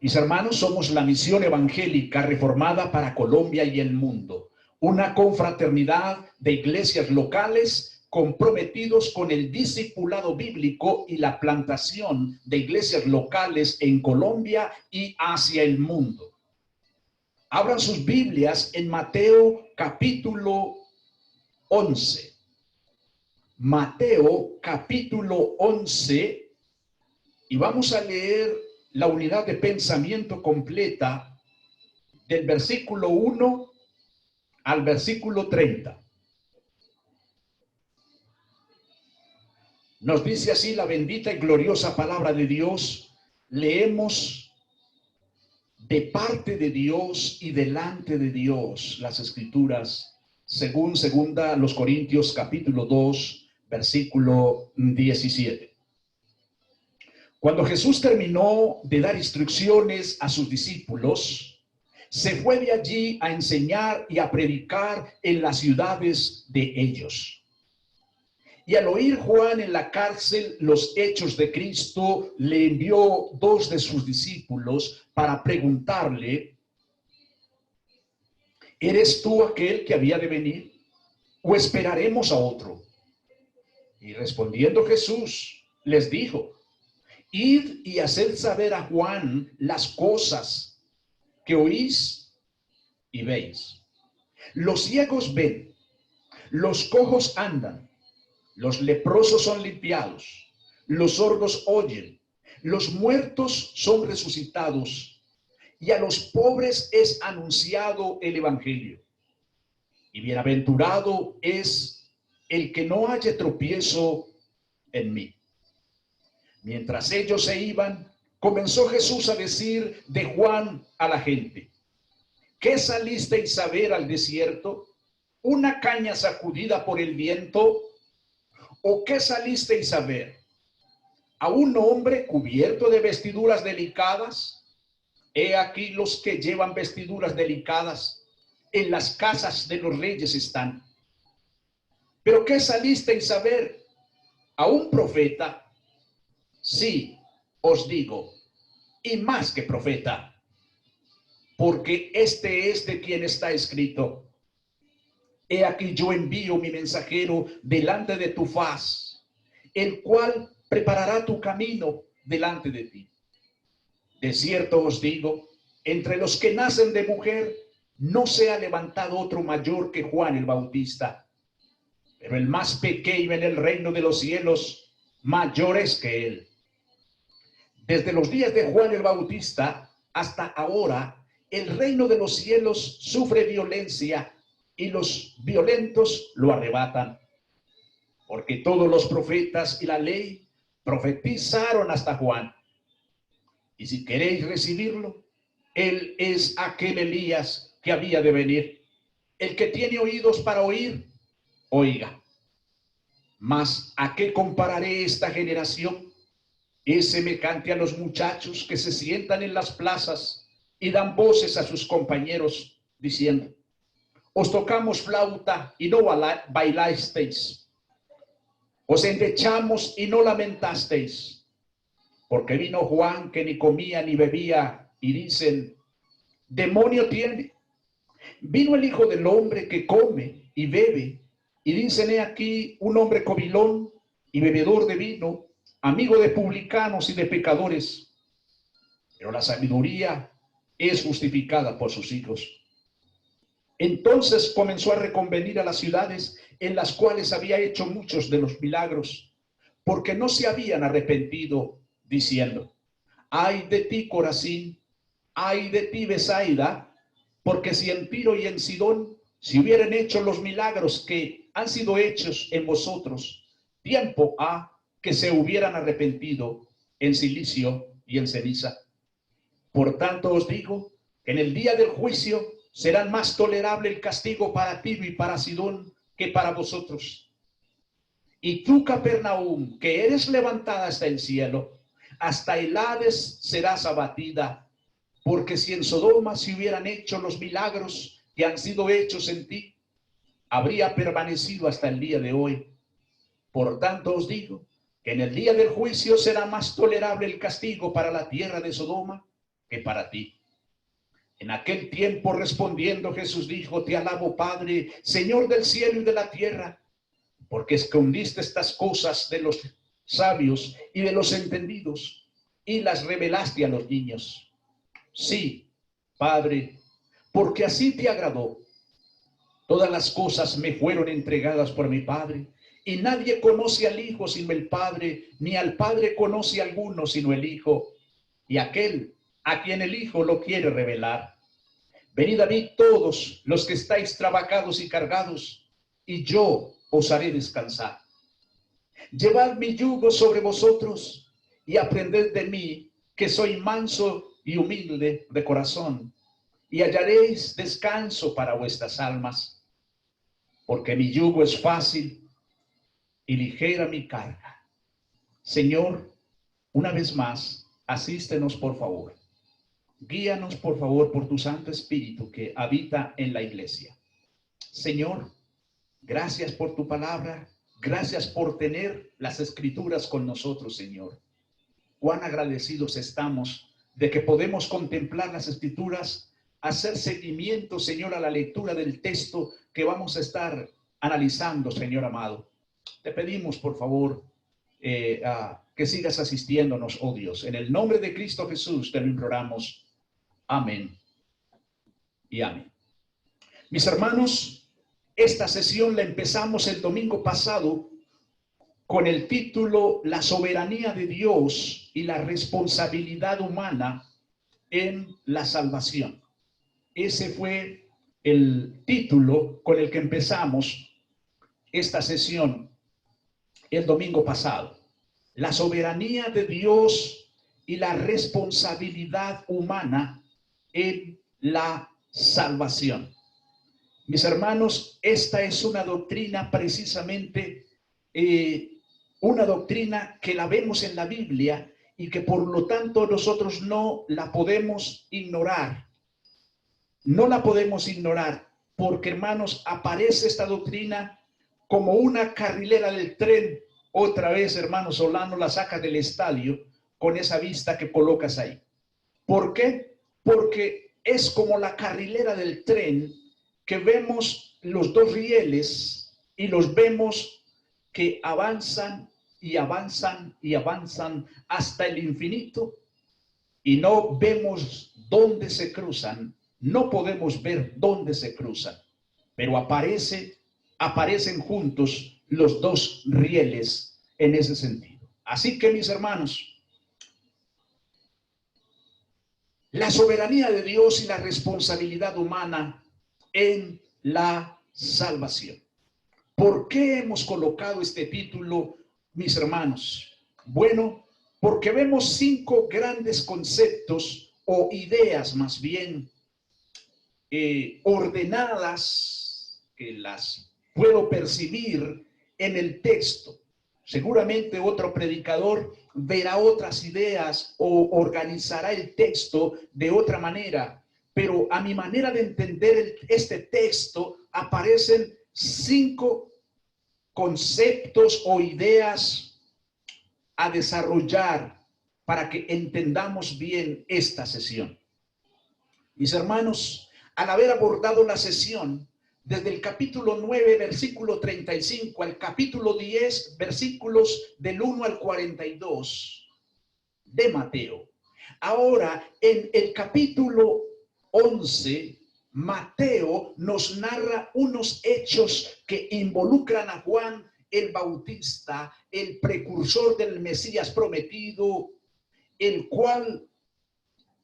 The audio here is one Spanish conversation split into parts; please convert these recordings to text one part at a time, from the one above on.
Mis hermanos, somos la Misión Evangélica Reformada para Colombia y el mundo, una confraternidad de iglesias locales comprometidos con el discipulado bíblico y la plantación de iglesias locales en Colombia y hacia el mundo. Abran sus Biblias en Mateo capítulo 11. Mateo capítulo 11, y vamos a leer la unidad de pensamiento completa del versículo 1 al versículo 30. Nos dice así la bendita y gloriosa palabra de Dios. Leemos de parte de Dios y delante de Dios las Escrituras, según segunda a los Corintios capítulo 2, versículo 17. Cuando Jesús terminó de dar instrucciones a sus discípulos, se fue de allí a enseñar y a predicar en las ciudades de ellos. Y al oír Juan en la cárcel los hechos de Cristo, le envió dos de sus discípulos para preguntarle: ¿eres tú aquel que había de venir, o esperaremos a otro? Y respondiendo Jesús les dijo: id y haced saber a Juan las cosas que oís y veis. Los ciegos ven, los cojos andan, los leprosos son limpiados, los sordos oyen, los muertos son resucitados, y a los pobres es anunciado el evangelio. Y bienaventurado es el que no haya tropiezo en mí. Mientras ellos se iban, comenzó Jesús a decir de Juan a la gente: ¿qué salisteis a ver al desierto? ¿Una caña sacudida por el viento? ¿O qué salisteis a ver? ¿A un hombre cubierto de vestiduras delicadas? He aquí los que llevan vestiduras delicadas en las casas de los reyes están. ¿Pero qué salisteis a ver? ¿A un profeta? Sí, os digo, y más que profeta, porque este es de quien está escrito: he aquí yo envío mi mensajero delante de tu faz, el cual preparará tu camino delante de ti. De cierto os digo, entre los que nacen de mujer, no se ha levantado otro mayor que Juan el Bautista, pero el más pequeño en el reino de los cielos, mayor es que él. Desde los días de Juan el Bautista hasta ahora, el reino de los cielos sufre violencia y los violentos lo arrebatan. Porque todos los profetas y la ley profetizaron hasta Juan. Y si queréis recibirlo, él es aquel Elías que había de venir. El que tiene oídos para oír, oiga. Mas ¿a qué compararé esta generación? Es semejante a los muchachos que se sientan en las plazas y dan voces a sus compañeros diciendo: os tocamos flauta y no bailasteis, os endechamos y no lamentasteis. Porque vino Juan, que ni comía ni bebía, y dicen: demonio tiene. Vino el Hijo del Hombre, que come y bebe, y dicen: he aquí un hombre comilón y bebedor de vino, amigo de publicanos y de pecadores. Pero la sabiduría es justificada por sus hijos. Entonces comenzó a reconvenir a las ciudades en las cuales había hecho muchos de los milagros, porque no se habían arrepentido, diciendo: ay de ti, Corazín, ay de ti, Betsaida, porque si en Tiro y en Sidón se hubieran hecho los milagros que han sido hechos en vosotros, tiempo ha que se hubieran arrepentido en cilicio y en ceniza. Por tanto os digo que en el día del juicio será más tolerable el castigo para Tiro y para Sidón que para vosotros. Y tú, Capernaum, que eres levantada hasta el cielo, hasta el Hades serás abatida, porque si en Sodoma se hubieran hecho los milagros que han sido hechos en ti, habría permanecido hasta el día de hoy. Por tanto os digo que en el día del juicio será más tolerable el castigo para la tierra de Sodoma que para ti. En aquel tiempo respondiendo Jesús dijo: Te alabo, Padre, Señor del cielo y de la tierra, porque escondiste estas cosas de los sabios y de los entendidos y las revelaste a los niños. Sí, Padre, porque así te agradó. Todas las cosas me fueron entregadas por mi Padre, y nadie conoce al Hijo sino el Padre, ni al Padre conoce a alguno sino el Hijo, y aquel a quien el Hijo lo quiere revelar. Venid a mí todos los que estáis trabajados y cargados, y yo os haré descansar. Llevad mi yugo sobre vosotros, y aprended de mí, que soy manso y humilde de corazón, y hallaréis descanso para vuestras almas. Porque mi yugo es fácil y ligera mi carga. Señor, una vez más, asístenos por favor. Guíanos por favor por tu Santo Espíritu que habita en la iglesia. Señor, gracias por tu palabra. Gracias por tener las Escrituras con nosotros, Señor. Cuán agradecidos estamos de que podemos contemplar las Escrituras, hacer seguimiento, Señor, a la lectura del texto que vamos a estar analizando, Señor amado. Te pedimos, por favor, que sigas asistiéndonos, oh Dios. En el nombre de Cristo Jesús te lo imploramos. Amén y amén. Mis hermanos, esta sesión la empezamos el domingo pasado con el título La soberanía de Dios y la responsabilidad humana en la salvación. Ese fue el título con el que empezamos esta sesión el domingo pasado. La soberanía de Dios y la responsabilidad humana en la salvación. Mis hermanos, esta es una doctrina precisamente, una doctrina que la vemos en la Biblia y que por lo tanto nosotros no la podemos ignorar. No la podemos ignorar porque, hermanos, aparece esta doctrina como una carrilera del tren. Otra vez, hermanos, Solano la saca del estadio con esa vista que colocas ahí. ¿Por qué? Porque es como la carrilera del tren que vemos los dos rieles y los vemos que avanzan y avanzan y avanzan hasta el infinito y no vemos dónde se cruzan. No podemos ver dónde se cruzan, pero aparecen juntos los dos rieles en ese sentido. Así que, mis hermanos, la soberanía de Dios y la responsabilidad humana en la salvación. ¿Por qué hemos colocado este título, mis hermanos? Bueno, porque vemos 5 grandes conceptos o ideas más bien ordenadas, que las puedo percibir en el texto. Seguramente otro predicador verá otras ideas o organizará el texto de otra manera, pero a mi manera de entender este texto aparecen 5 conceptos o ideas a desarrollar para que entendamos bien esta sesión. Mis hermanos, al haber abordado la sesión desde el capítulo 9, versículo 35 al capítulo 10, versículos del 1 al 42 de Mateo. Ahora, en el capítulo 11, Mateo nos narra unos hechos que involucran a Juan el Bautista, el precursor del Mesías prometido, el cual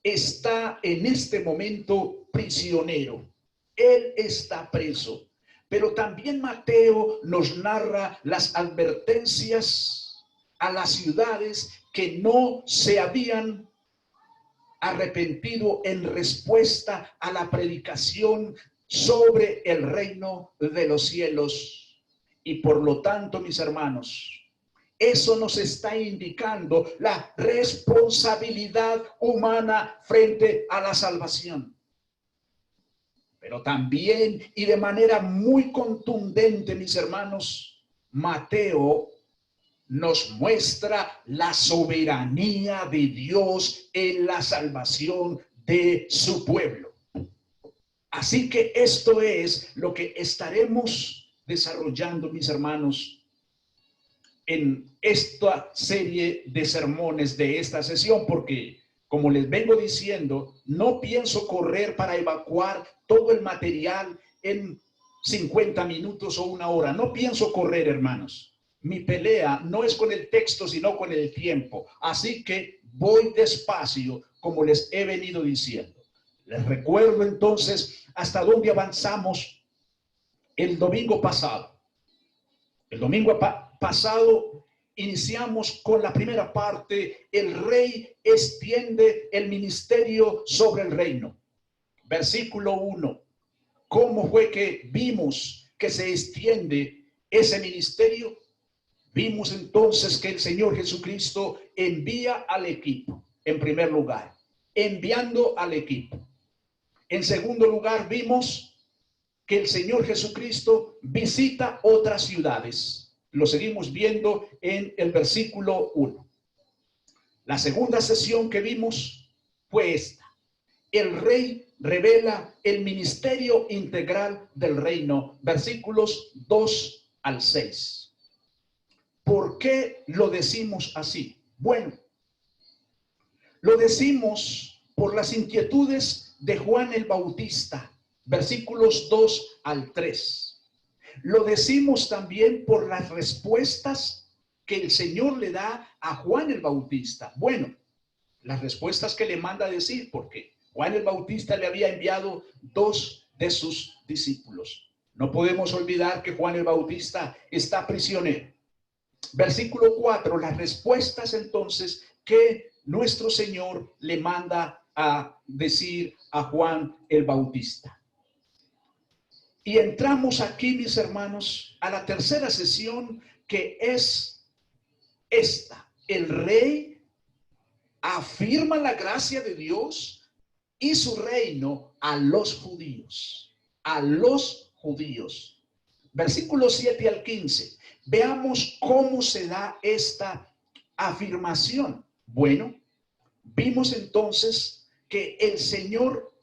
está en este momento prisionero. Él está preso. Pero también Mateo nos narra las advertencias a las ciudades que no se habían arrepentido en respuesta a la predicación sobre el reino de los cielos. Y por lo tanto, mis hermanos, eso nos está indicando la responsabilidad humana frente a la salvación. Pero también y de manera muy contundente, mis hermanos, Mateo nos muestra la soberanía de Dios en la salvación de su pueblo. Así que esto es lo que estaremos desarrollando, mis hermanos, en esta serie de sermones de esta sesión, porque como les vengo diciendo, no pienso correr para evacuar todo el material en 50 minutos o una hora. No pienso correr, hermanos. Mi pelea no es con el texto, sino con el tiempo. Así que voy despacio, como les he venido diciendo. Les recuerdo entonces hasta dónde avanzamos el domingo pasado. El domingo pasado iniciamos con la primera parte: el rey extiende el ministerio sobre el reino. Versículo 1. ¿Cómo fue que vimos que se extiende ese ministerio? Vimos entonces que el Señor Jesucristo envía al equipo, en primer lugar, enviando al equipo. En segundo lugar, vimos que el Señor Jesucristo visita otras ciudades. Lo seguimos viendo en el versículo 1. La segunda sesión que vimos fue esta: el rey revela el ministerio integral del reino, versículos 2 al 6. ¿Por qué lo decimos así? Bueno, lo decimos por las inquietudes de Juan el Bautista, versículos 2 al 3. Lo decimos también por las respuestas que el Señor le da a Juan el Bautista. Bueno, las respuestas que le manda a decir, porque Juan el Bautista le había enviado 2 de sus discípulos. No podemos olvidar que Juan el Bautista está prisionero. Versículo 4, las respuestas entonces que nuestro Señor le manda a decir a Juan el Bautista. Y entramos aquí, mis hermanos, a la tercera sesión, que es esta: el rey afirma la gracia de Dios y su reino a los judíos. A los judíos. Versículos 7 al 15. Veamos cómo se da esta afirmación. Bueno, vimos entonces que el Señor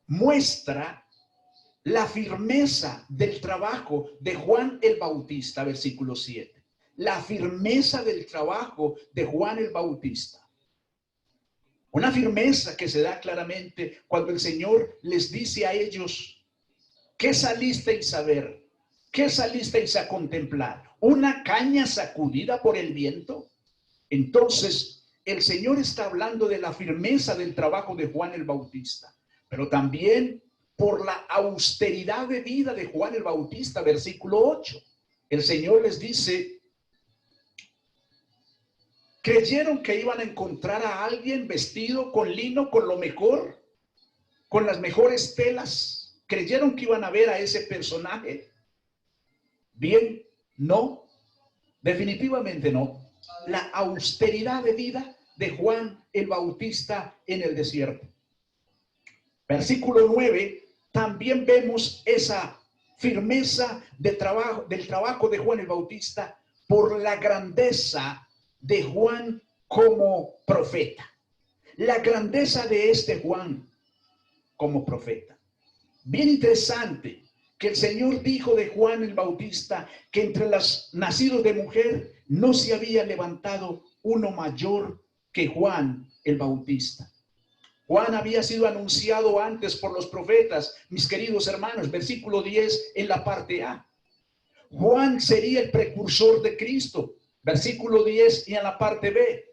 muestra la firmeza del trabajo de Juan el Bautista, versículo 7. La firmeza del trabajo de Juan el Bautista. Una firmeza que se da claramente cuando el Señor les dice a ellos: ¿qué salisteis a ver? ¿Qué salisteis a contemplar? ¿Una caña sacudida por el viento? Entonces, el Señor está hablando de la firmeza del trabajo de Juan el Bautista, pero también por la austeridad de vida de Juan el Bautista, versículo 8. El Señor les dice: ¿creyeron que iban a encontrar a alguien vestido con lino, con lo mejor, con las mejores telas? ¿Creyeron que iban a ver a ese personaje? Bien, no, definitivamente no. La austeridad de vida de Juan el Bautista en el desierto. Versículo 9, también vemos esa firmeza del trabajo de Juan el Bautista por la grandeza de Juan como profeta. La grandeza de este Juan como profeta. Bien interesante que el Señor dijo de Juan el Bautista que entre los nacidos de mujer no se había levantado uno mayor que Juan el Bautista. Juan había sido anunciado antes por los profetas, mis queridos hermanos, versículo 10 en la parte A. Juan sería el precursor de Cristo, versículo 10, y en la parte B.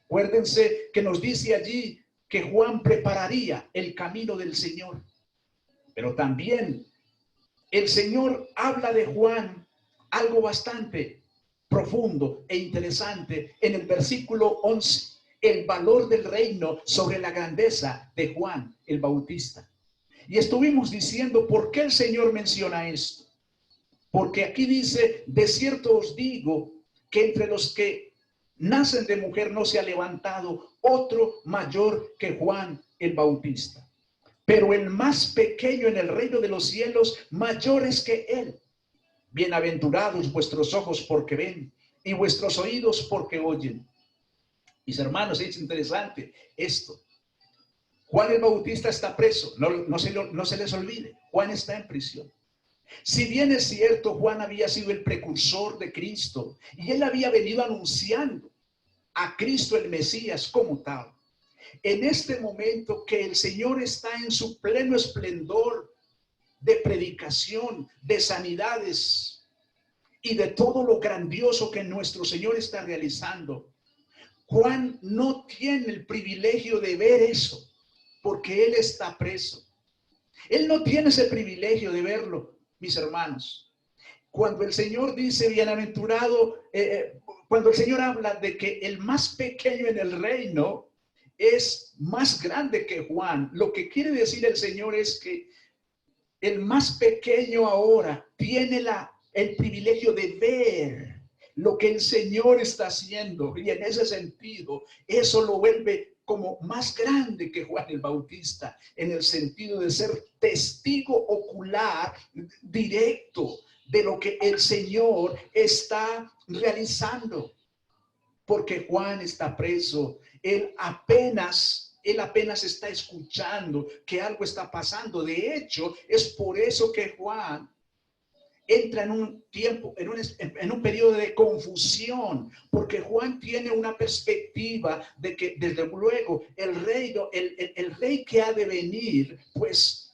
Acuérdense que nos dice allí que Juan prepararía el camino del Señor. Pero también el Señor habla de Juan algo bastante profundo e interesante en el versículo 11. El valor del reino sobre la grandeza de Juan el Bautista. Y estuvimos diciendo por qué el Señor menciona esto. Porque aquí dice: de cierto os digo que entre los que nacen de mujer no se ha levantado otro mayor que Juan el Bautista. Pero el más pequeño en el reino de los cielos mayor es que él. Bienaventurados vuestros ojos porque ven y vuestros oídos porque oyen. Mis hermanos, es interesante esto. Juan el Bautista está preso, no se les olvide, Juan está en prisión. Si bien es cierto, Juan había sido el precursor de Cristo y él había venido anunciando a Cristo el Mesías como tal. En este momento que el Señor está en su pleno esplendor de predicación, de sanidades y de todo lo grandioso que nuestro Señor está realizando, Juan no tiene el privilegio de ver eso porque él está preso. Él no tiene ese privilegio de verlo, mis hermanos. Cuando el Señor dice bienaventurado, cuando el Señor habla de que el más pequeño en el reino es más grande que Juan, lo que quiere decir el Señor es que el más pequeño ahora tiene el privilegio de ver lo que el Señor está haciendo, y en ese sentido eso lo vuelve como más grande que Juan el Bautista, en el sentido de ser testigo ocular directo de lo que el Señor está realizando. Porque Juan está preso, él apenas está escuchando que algo está pasando. De hecho, es por eso que Juan entra en un tiempo, en un periodo de confusión, porque Juan tiene una perspectiva de que desde luego el rey que ha de venir, pues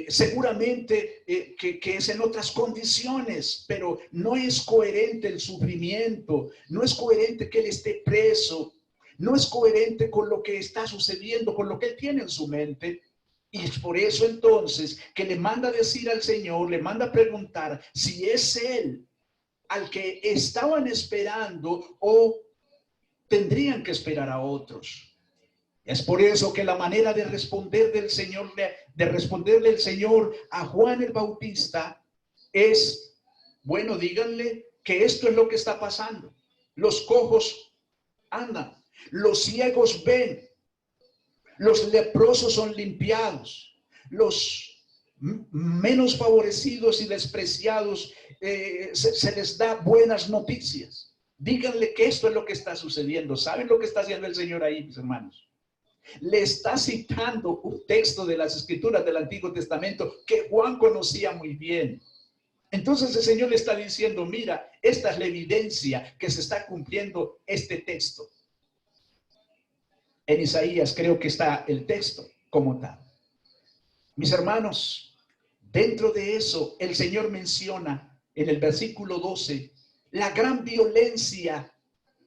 seguramente que es en otras condiciones, pero no es coherente el sufrimiento, no es coherente que él esté preso, no es coherente con lo que está sucediendo, con lo que él tiene en su mente. Y es por eso entonces que le manda decir al Señor, le manda preguntar si es él al que estaban esperando o tendrían que esperar a otros. Es por eso que la manera de responder del Señor, de responderle el Señor a Juan el Bautista es, bueno, díganle que esto es lo que está pasando. Los cojos andan, los ciegos ven, los leprosos son limpiados, los menos favorecidos y despreciados se les da buenas noticias. Díganle que esto es lo que está sucediendo. ¿Saben lo que está haciendo el Señor ahí, mis hermanos? Le está citando un texto de las Escrituras del Antiguo Testamento que Juan conocía muy bien. Entonces el Señor le está diciendo, mira, esta es la evidencia que se está cumpliendo este texto. En Isaías creo que está el texto como tal. Mis hermanos, dentro de eso el Señor menciona en el versículo 12 la gran violencia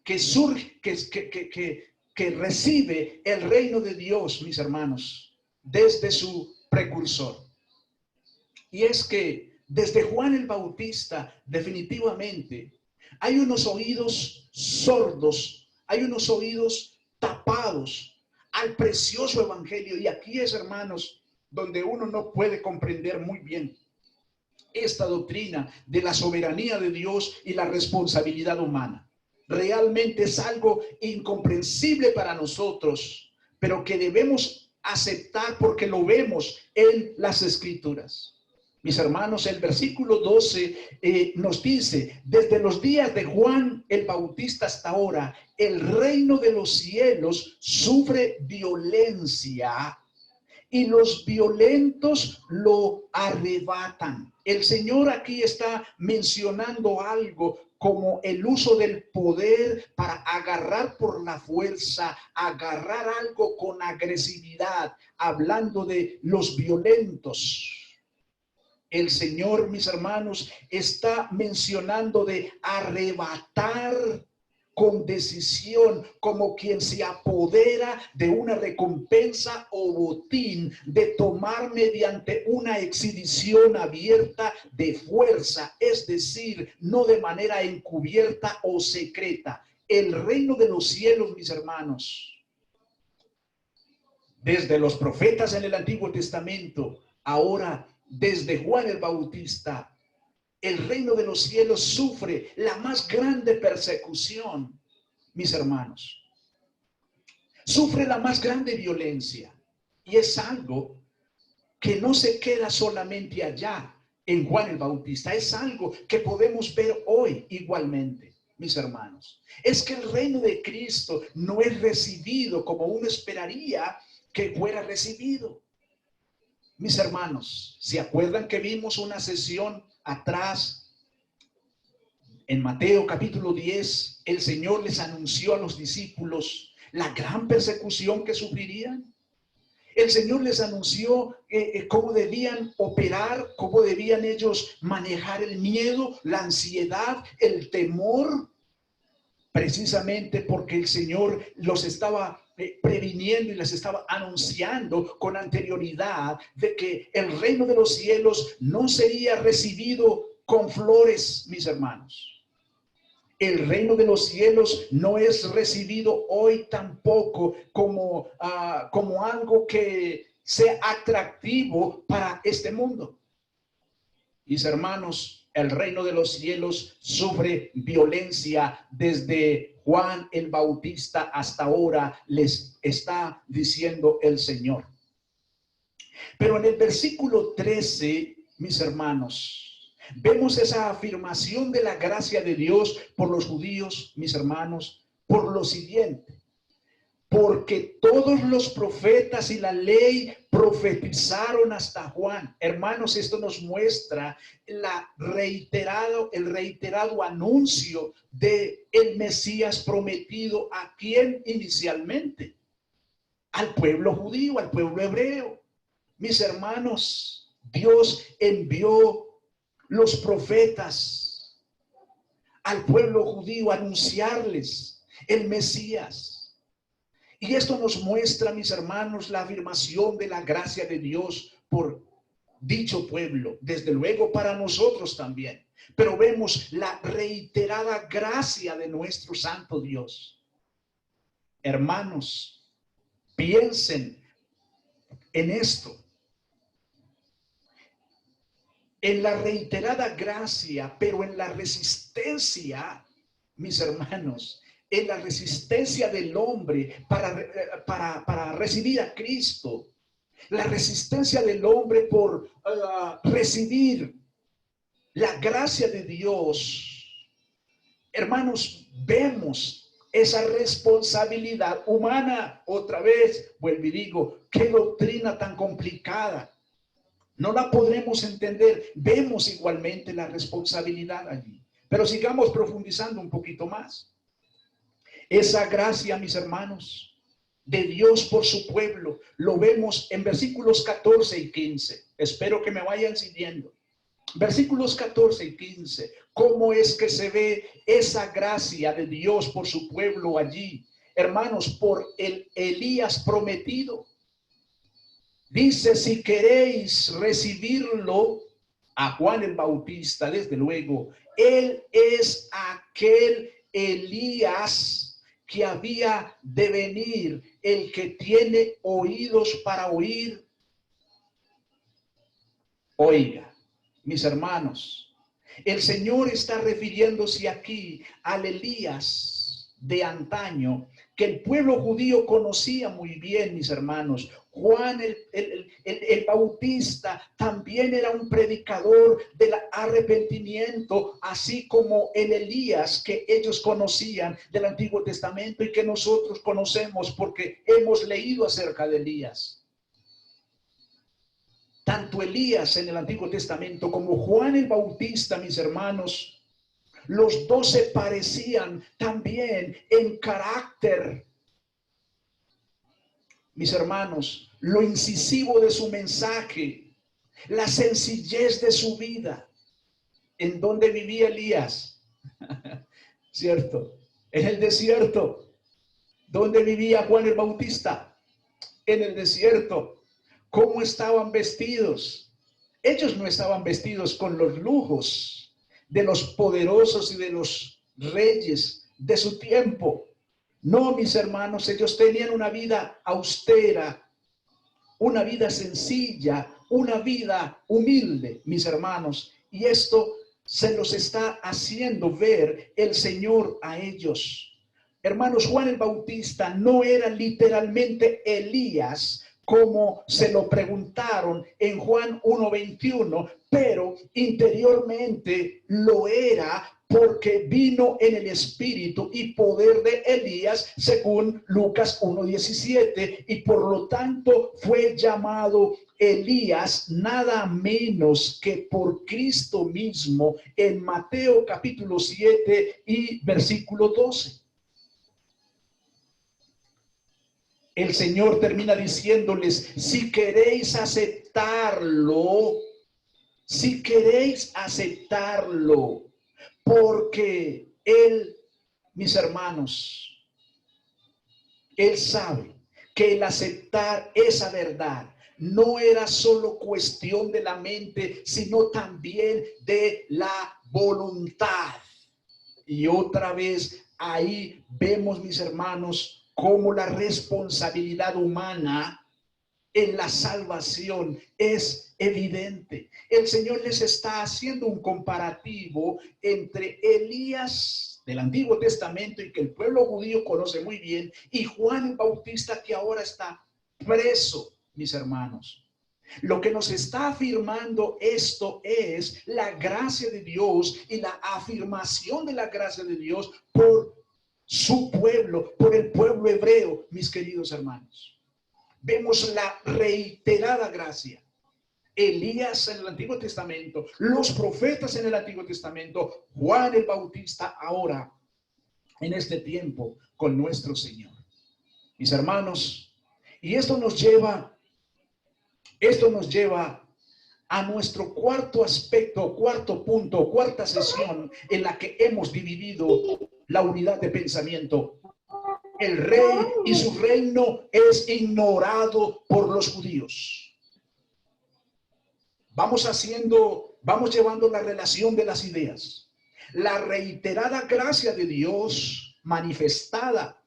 que surge, que recibe el reino de Dios, mis hermanos, desde su precursor. Y es que desde Juan el Bautista, definitivamente, hay unos oídos sordos, hay unos oídos tapados al precioso evangelio. Y aquí es, hermanos, donde uno no puede comprender muy bien esta doctrina de la soberanía de Dios y la responsabilidad humana. Realmente es algo incomprensible para nosotros, pero que debemos aceptar porque lo vemos en las Escrituras. Mis hermanos, el versículo 12 nos dice, desde los días de Juan el Bautista hasta ahora, el reino de los cielos sufre violencia y los violentos lo arrebatan. El Señor aquí está mencionando algo como el uso del poder para agarrar por la fuerza, agarrar algo con agresividad, hablando de los violentos. El Señor, mis hermanos, está mencionando de arrebatar con decisión, como quien se apodera de una recompensa o botín, de tomar mediante una exhibición abierta de fuerza, es decir, no de manera encubierta o secreta. El reino de los cielos, mis hermanos, desde los profetas en el Antiguo Testamento, ahora desde Juan el Bautista, el reino de los cielos sufre la más grande persecución, mis hermanos. Sufre la más grande violencia. Y es algo que no se queda solamente allá, en Juan el Bautista. Es algo que podemos ver hoy igualmente, mis hermanos. Es que el reino de Cristo no es recibido como uno esperaría que fuera recibido. Mis hermanos, ¿se acuerdan que vimos una sesión atrás? En Mateo capítulo 10, el Señor les anunció a los discípulos la gran persecución que sufrirían. El Señor les anunció cómo debían operar, cómo debían ellos manejar el miedo, la ansiedad, el temor, precisamente porque el Señor los estaba previniendo y les estaba anunciando con anterioridad de que el reino de los cielos no sería recibido con flores, mis hermanos. El reino de los cielos no es recibido hoy tampoco como algo que sea atractivo para este mundo. Mis hermanos, el reino de los cielos sufre violencia desde Juan el Bautista hasta ahora, les está diciendo el Señor. Pero en el versículo 13, mis hermanos, vemos esa afirmación de la gracia de Dios por los judíos, mis hermanos, por lo siguiente: porque todos los profetas y la ley profetizaron hasta Juan. Hermanos, esto nos muestra el reiterado anuncio de el Mesías prometido. ¿A quién inicialmente? Al pueblo judío, al pueblo hebreo. Mis hermanos, Dios envió los profetas al pueblo judío a anunciarles el Mesías. Y esto nos muestra, mis hermanos, la afirmación de la gracia de Dios por dicho pueblo, desde luego para nosotros también. Pero vemos la reiterada gracia de nuestro santo Dios. Hermanos, piensen en esto. En la reiterada gracia, pero en la resistencia, mis hermanos, en la resistencia del hombre para recibir a Cristo, la resistencia del hombre por recibir la gracia de Dios. Hermanos, vemos esa responsabilidad humana. Otra vez, vuelvo y digo, qué doctrina tan complicada. No la podremos entender. Vemos igualmente la responsabilidad allí. Pero sigamos profundizando un poquito más. Esa gracia, mis hermanos, de Dios por su pueblo, lo vemos en versículos 14 y 15. Espero que me vayan siguiendo. Versículos 14 y 15. ¿Cómo es que se ve esa gracia de Dios por su pueblo allí? Hermanos, por el Elías prometido. Dice: si queréis recibirlo, a Juan el Bautista, desde luego, él es aquel Elías que había de venir, el que tiene oídos para oír. Oiga, mis hermanos, el Señor está refiriéndose aquí al Elías de antaño, que el pueblo judío conocía muy bien, mis hermanos. Juan el Bautista también era un predicador del arrepentimiento, así como el Elías que ellos conocían del Antiguo Testamento y que nosotros conocemos porque hemos leído acerca de Elías. Tanto Elías en el Antiguo Testamento como Juan el Bautista, mis hermanos, los dos se parecían también en carácter. Mis hermanos, lo incisivo de su mensaje, la sencillez de su vida. ¿En dónde vivía Elías? ¿Cierto? En el desierto. ¿Dónde vivía Juan el Bautista? En el desierto. ¿Cómo estaban vestidos? Ellos no estaban vestidos con los lujos de los poderosos y de los reyes de su tiempo. No, mis hermanos, ellos tenían una vida austera, una vida sencilla, una vida humilde, mis hermanos. Y esto se los está haciendo ver el Señor a ellos. Hermanos, Juan el Bautista no era literalmente Elías, como se lo preguntaron en Juan 1:21, pero interiormente lo era porque vino en el espíritu y poder de Elías, según Lucas 1:17, y por lo tanto fue llamado Elías nada menos que por Cristo mismo en Mateo capítulo 7 y versículo 12. El Señor termina diciéndoles, si queréis aceptarlo, porque Él, mis hermanos, Él sabe que el aceptar esa verdad no era solo cuestión de la mente, sino también de la voluntad. Y otra vez ahí vemos, mis hermanos, cómo la responsabilidad humana en la salvación es evidente. El Señor les está haciendo un comparativo entre Elías del Antiguo Testamento y que el pueblo judío conoce muy bien, y Juan el Bautista, que ahora está preso, mis hermanos. Lo que nos está afirmando esto es la gracia de Dios y la afirmación de la gracia de Dios por su pueblo, por el pueblo hebreo, mis queridos hermanos. Vemos la reiterada gracia. Elías en el Antiguo Testamento, los profetas en el Antiguo Testamento, Juan el Bautista ahora en este tiempo con nuestro Señor. Mis hermanos, y esto nos lleva a nuestro cuarto aspecto, cuarto punto, cuarta sesión en la que hemos dividido la unidad de pensamiento. El rey y su reino es ignorado por los judíos. Vamos llevando la relación de las ideas. La reiterada gracia de Dios manifestada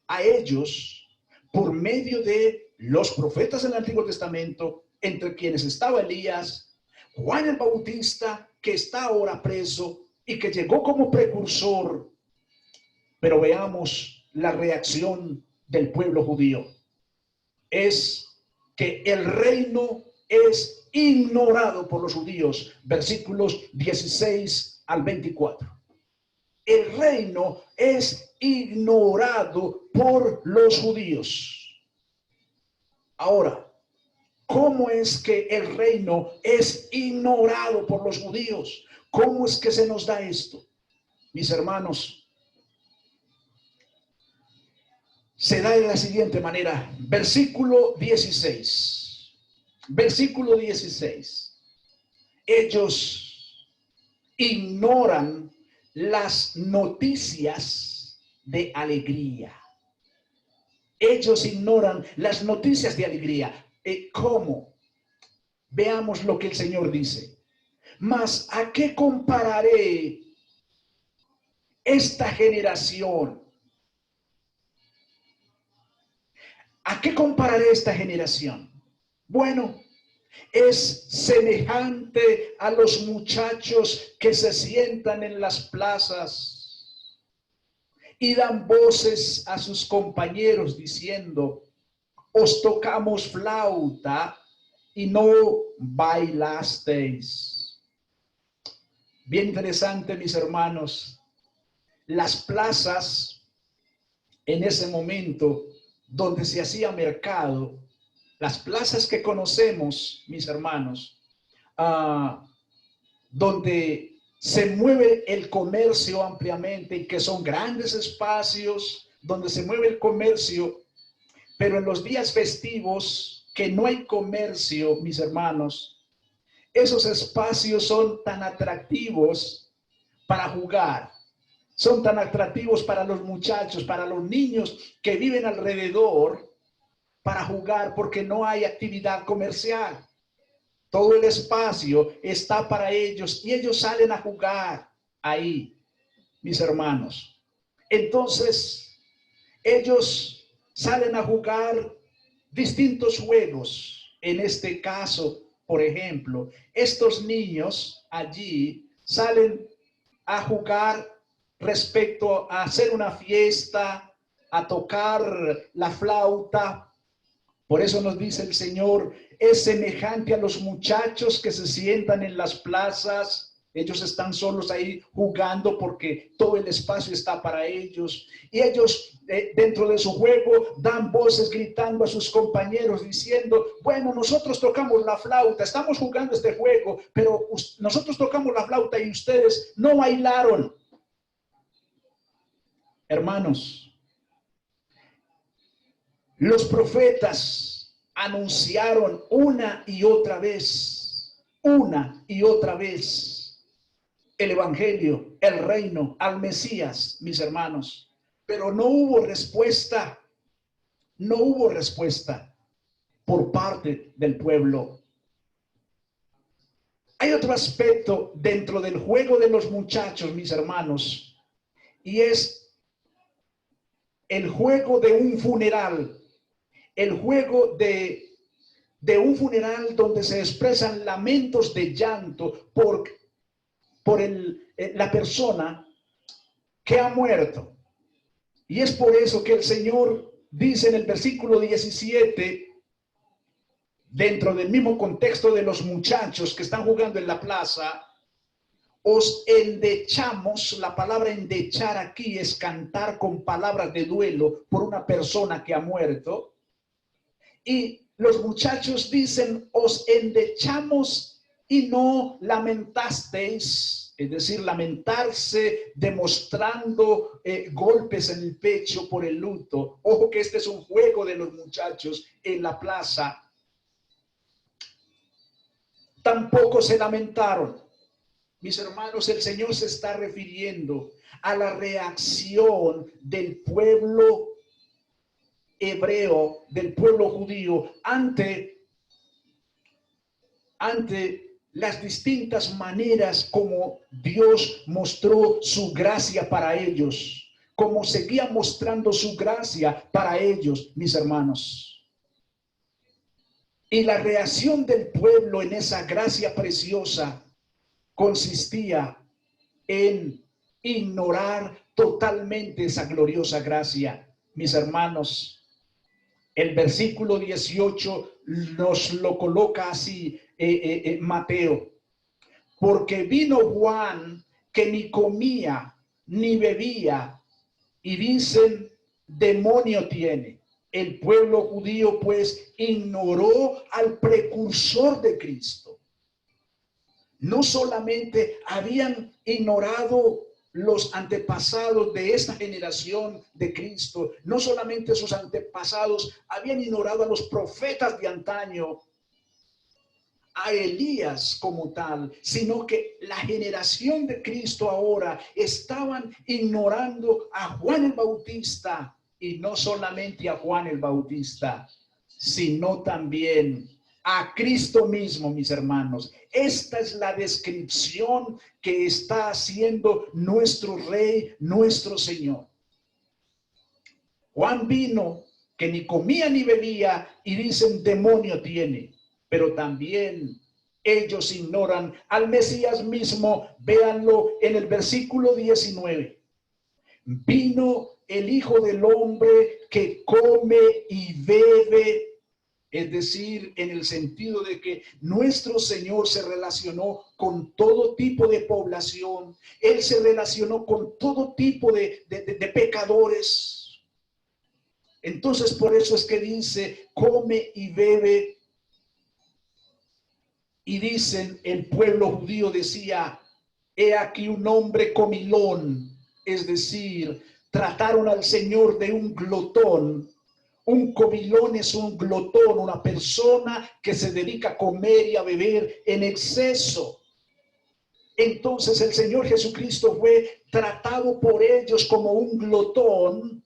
a ellos por medio de los profetas del Antiguo Testamento, entre quienes estaba Elías, Juan el Bautista, que está ahora preso y que llegó como precursor. Pero veamos la reacción del pueblo judío. Es que el reino es ignorado por los judíos. Versículos 16 al 24. El reino es ignorado por los judíos. Ahora, ¿cómo es que el reino es ignorado por los judíos? ¿Cómo es que se nos da esto? Mis hermanos, se da de la siguiente manera. Versículo 16. Versículo 16. Ellos ignoran las noticias de alegría. Ellos ignoran las noticias de alegría. ¿Cómo? Veamos lo que el Señor dice. Mas, ¿a qué compararé esta generación? ¿A qué compararé esta generación? Bueno, es semejante a los muchachos que se sientan en las plazas y dan voces a sus compañeros diciendo, os tocamos flauta y no bailasteis. Bien interesante, mis hermanos. Las plazas en ese momento donde se hacía mercado, las plazas que conocemos, mis hermanos, donde se mueve el comercio ampliamente y que son grandes espacios donde se mueve el comercio, pero en los días festivos que no hay comercio, mis hermanos, esos espacios son tan atractivos para jugar, son tan atractivos para los muchachos, para los niños que viven alrededor, para jugar, porque no hay actividad comercial. Todo el espacio está para ellos y ellos salen a jugar ahí, mis hermanos. Entonces, ellos salen a jugar distintos juegos. En este caso, por ejemplo, estos niños allí salen a jugar respecto a hacer una fiesta, a tocar la flauta, Por eso nos dice el Señor, es semejante a los muchachos que se sientan en las plazas. Ellos están solos ahí jugando porque todo el espacio está para ellos. Y ellos dentro de su juego dan voces gritando a sus compañeros diciendo, bueno, nosotros tocamos la flauta, estamos jugando este juego, pero nosotros tocamos la flauta y ustedes no bailaron. Hermanos, los profetas anunciaron una y otra vez el evangelio, el reino, al Mesías, mis hermanos. Pero no hubo respuesta por parte del pueblo. Hay otro aspecto dentro del juego de los muchachos, mis hermanos, y es el juego de un funeral. El juego de un funeral donde se expresan lamentos de llanto por la persona que ha muerto. Y es por eso que el Señor dice en el versículo 17, dentro del mismo contexto de los muchachos que están jugando en la plaza, os endechamos. La palabra endechar aquí es cantar con palabras de duelo por una persona que ha muerto. Y los muchachos dicen, os endechamos y no lamentasteis, es decir, lamentarse demostrando golpes en el pecho por el luto. Ojo que este es un juego de los muchachos en la plaza. Tampoco se lamentaron. Mis hermanos, el Señor se está refiriendo a la reacción del pueblo hebreo, del pueblo judío, ante las distintas maneras como Dios mostró su gracia para ellos, como seguía mostrando su gracia para ellos, mis hermanos. Y la reacción del pueblo en esa gracia preciosa consistía en ignorar totalmente esa gloriosa gracia, mis hermanos. El versículo 18 nos lo coloca así, Mateo. Porque vino Juan que ni comía ni bebía y dicen, demonio tiene. El pueblo judío pues ignoró al precursor de Cristo. No solamente habían ignorado los antepasados de esta generación de Cristo, no solamente sus antepasados habían ignorado a los profetas de antaño, a Elías como tal, sino que la generación de Cristo ahora estaban ignorando a Juan el Bautista, y no solamente a Juan el Bautista, sino también a Cristo mismo, mis hermanos. Esta es la descripción que está haciendo nuestro Rey, nuestro Señor. Juan vino que ni comía ni bebía y dicen, demonio tiene. Pero también ellos ignoran al Mesías mismo. Véanlo en el versículo 19. Vino el Hijo del Hombre que come y bebe. Es decir, en el sentido de que nuestro Señor se relacionó con todo tipo de población. Él se relacionó con todo tipo de pecadores. Entonces, por eso es que dice, come y bebe. Y dicen, el pueblo judío decía, he aquí un hombre comilón. Es decir, trataron al Señor de un glotón. Un comilón es un glotón, una persona que se dedica a comer y a beber en exceso. Entonces el Señor Jesucristo fue tratado por ellos como un glotón,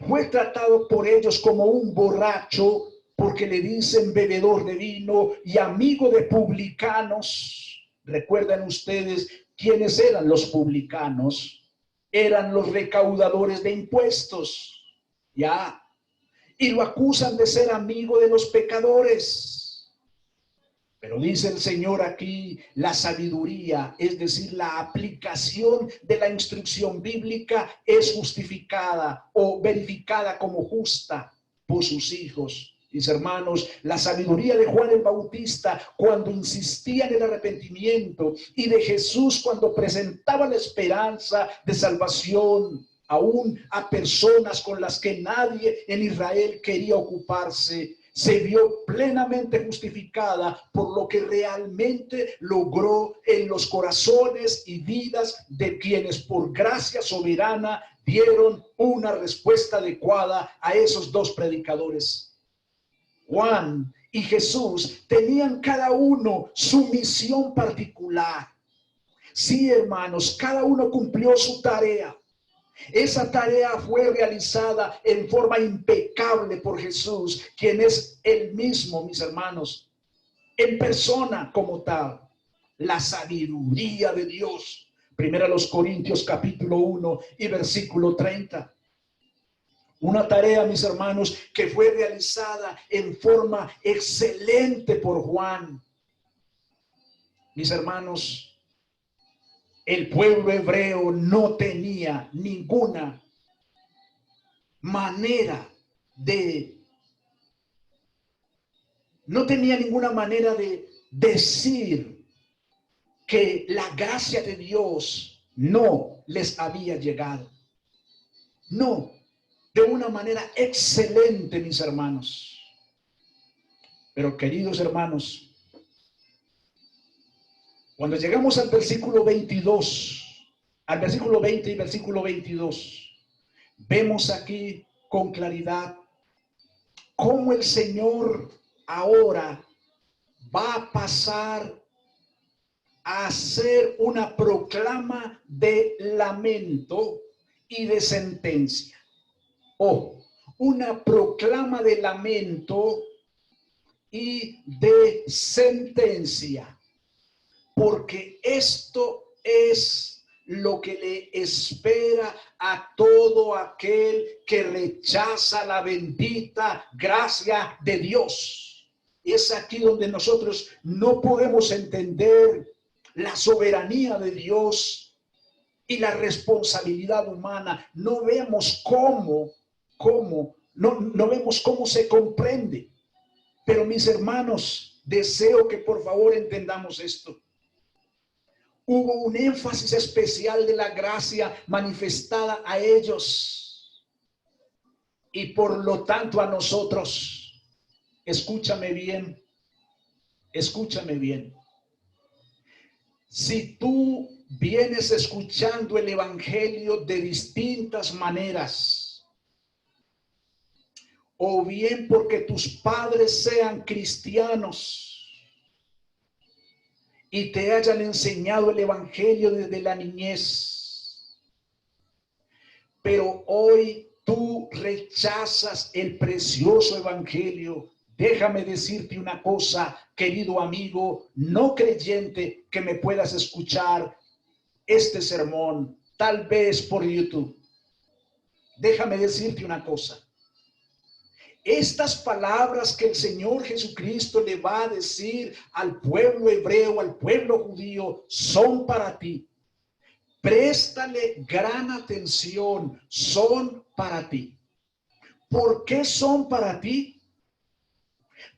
fue tratado por ellos como un borracho, porque le dicen bebedor de vino y amigo de publicanos. ¿Recuerdan ustedes quiénes eran los publicanos? Eran los recaudadores de impuestos. Ya. Y lo acusan de ser amigo de los pecadores. Pero dice el Señor aquí, la sabiduría, es decir, la aplicación de la instrucción bíblica es justificada o verificada como justa por sus hijos. mis hermanos, la sabiduría de Juan el Bautista cuando insistía en el arrepentimiento y de Jesús cuando presentaba la esperanza de salvación aún a personas con las que nadie en Israel quería ocuparse, se vio plenamente justificada por lo que realmente logró en los corazones y vidas de quienes por gracia soberana dieron una respuesta adecuada a esos dos predicadores. Juan y Jesús tenían cada uno su misión particular. Sí, hermanos, cada uno cumplió su tarea. Esa tarea fue realizada en forma impecable por Jesús, quien es el mismo, mis hermanos, en persona como tal. La sabiduría de Dios. Primera los Corintios capítulo 1 y versículo 30. Una tarea, mis hermanos, que fue realizada en forma excelente por Juan. Mis hermanos, el pueblo hebreo no tenía ninguna manera de decir que la gracia de Dios no les había llegado. No, de una manera excelente, mis hermanos. Pero queridos hermanos, cuando llegamos al versículo 22, al versículo 20 y versículo 22, vemos aquí con claridad cómo el Señor ahora va a pasar a hacer una proclama de lamento y de sentencia. Una proclama de lamento y de sentencia, porque esto es lo que le espera a todo aquel que rechaza la bendita gracia de Dios. Y es aquí donde nosotros no podemos entender la soberanía de Dios y la responsabilidad humana. No vemos no vemos cómo se comprende. Pero mis hermanos, deseo que por favor entendamos esto. Hubo un énfasis especial de la gracia manifestada a ellos y por lo tanto a nosotros. Escúchame bien, escúchame bien. Si tú vienes escuchando el evangelio de distintas maneras, o bien porque tus padres sean cristianos y te hayan enseñado el evangelio desde la niñez, pero hoy tú rechazas el precioso evangelio, déjame decirte una cosa, querido amigo no creyente, que me puedas escuchar este sermón, tal vez por YouTube. Déjame decirte una cosa. Estas palabras que el Señor Jesucristo le va a decir al pueblo hebreo, al pueblo judío, son para ti. Préstale gran atención, son para ti. ¿Por qué son para ti?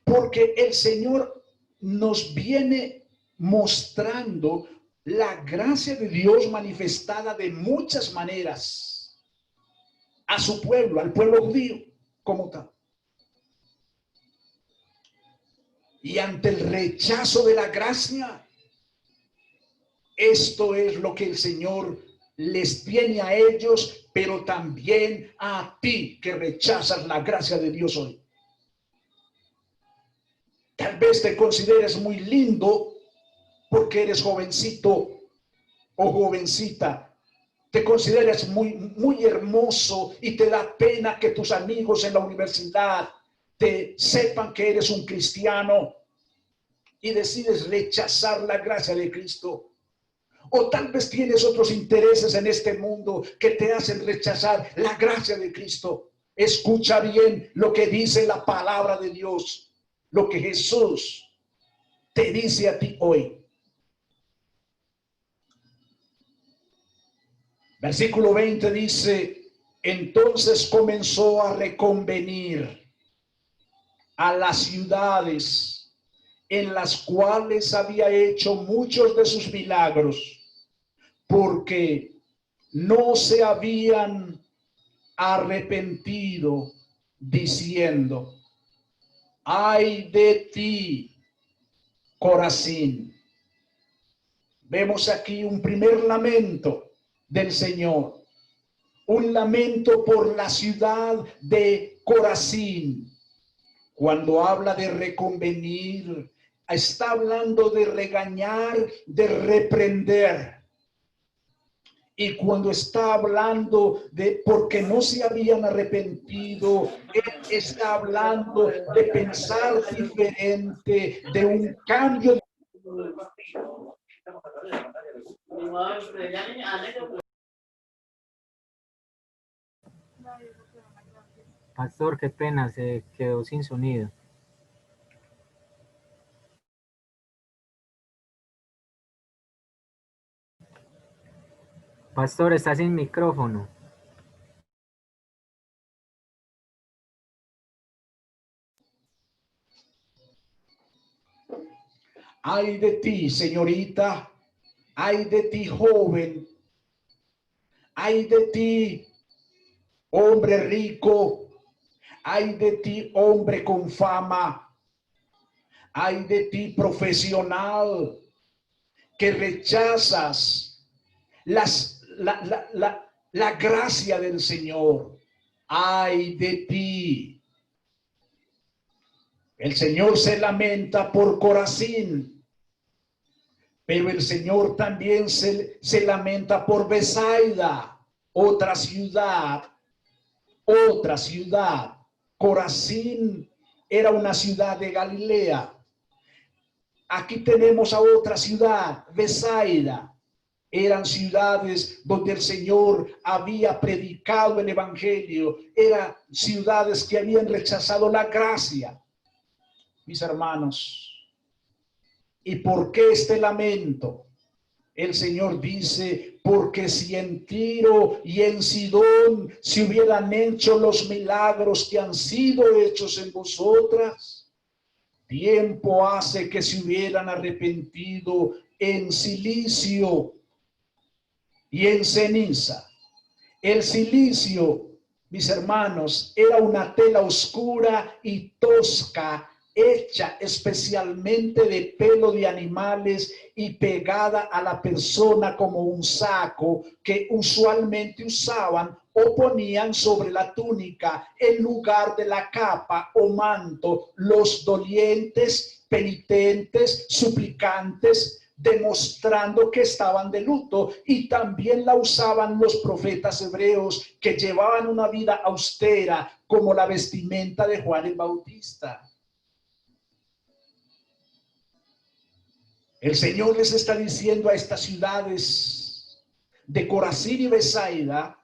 Porque el Señor nos viene mostrando la gracia de Dios manifestada de muchas maneras a su pueblo, al pueblo judío como tal. Y ante el rechazo de la gracia, esto es lo que el Señor les tiene a ellos, pero también a ti que rechazas la gracia de Dios hoy. Tal vez te consideres muy lindo porque eres jovencito o jovencita. Te consideras muy hermoso y te da pena que tus amigos en la universidad te sepan que eres un cristiano y decides rechazar la gracia de Cristo. O tal vez tienes otros intereses en este mundo que te hacen rechazar la gracia de Cristo. Escucha bien lo que dice la palabra de Dios, lo que Jesús te dice a ti hoy. Versículo 20 dice: entonces comenzó a reconvenir a las ciudades en las cuales había hecho muchos de sus milagros, porque no se habían arrepentido, diciendo: ay de ti, Corazín. Vemos aquí un primer lamento del Señor, un lamento por la ciudad de Corazín. Cuando habla de reconvenir, está hablando de regañar, de reprender. Y cuando está hablando de porque no se habían arrepentido, él está hablando de pensar diferente, de un cambio. Pastor, qué pena, se quedó sin sonido. Pastor, está sin micrófono. Ay de ti, señorita, ay de ti, joven, ay de ti, hombre rico, ay de ti, hombre con fama, ay de ti, profesional, que rechazas la gracia del Señor. Ay de ti. El Señor se lamenta por Corazín, pero el Señor también se lamenta por Betsaida, otra ciudad. Corazín era una ciudad de Galilea. Aquí tenemos a otra ciudad, Betsaida. Eran ciudades donde el Señor había predicado el evangelio. Eran ciudades que habían rechazado la gracia. Mis hermanos, ¿y por qué este lamento? El Señor dice: porque si en Tiro y en Sidón se hubieran hecho los milagros que han sido hechos en vosotras, tiempo hace que se hubieran arrepentido en silicio y en ceniza. El silicio, mis hermanos, era una tela oscura y tosca, hecha especialmente de pelo de animales y pegada a la persona como un saco que usualmente usaban o ponían sobre la túnica en lugar de la capa o manto los dolientes, penitentes, suplicantes, demostrando que estaban de luto. Y también la usaban los profetas hebreos que llevaban una vida austera, como la vestimenta de Juan el Bautista. El Señor les está diciendo a estas ciudades de Corazín y Betsaida,